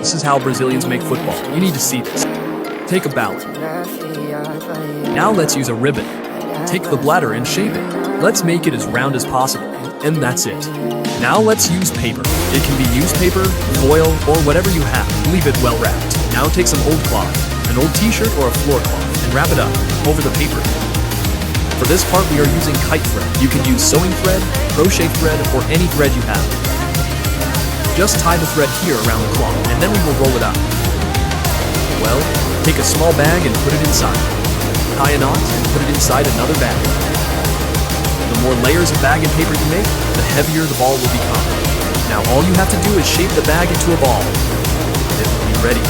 This is how Brazilians make football. You need to see this. Take a ballot. Now let's use a ribbon. Take the bladder and shape it. Let's make it as round as possible. And that's it. Now let's use paper. It can be newspaper, foil, or whatever you have. Leave it well wrapped. Now take some old cloth, an old t-shirt or a floor cloth, and wrap it up over the paper. For this part we are using kite thread. You can use sewing thread, crochet thread, or any thread you have. Just tie the thread here around the cloth, and then we will roll it up. Well, take a small bag and put it inside. Tie a knot and put it inside another bag. The more layers of bag and paper you make, the heavier the ball will become. Now all you have to do is shape the bag into a ball. It will be ready.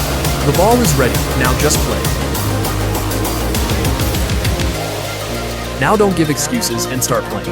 The ball is ready. Now just play. Now don't give excuses and start playing.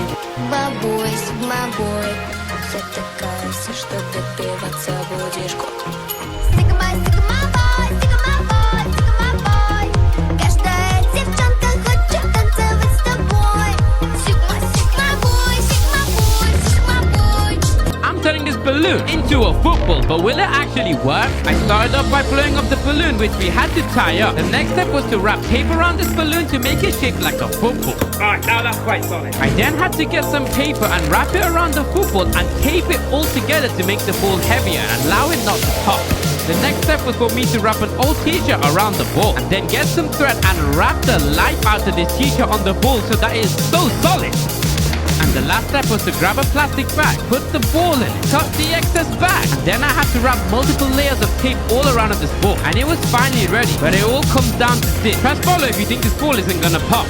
Turning this balloon into a football, but will it actually work? I started off by blowing up the balloon, which we had to tie up. The next step was to wrap tape around this balloon to make it shaped like a football. Alright, now that's quite solid. I then had to get some paper and wrap it around the football and tape it all together to make the ball heavier and allow it not to pop. The next step was for me to wrap an old t-shirt around the ball and then get some thread and wrap the life out of this t-shirt on the ball so that it is so solid. And the last step was to grab a plastic bag, put the ball in it, cut the excess bag, and then I had to wrap multiple layers of tape all around of this ball. And it was finally ready, but it all comes down to this. Press follow if you think this ball isn't gonna pop.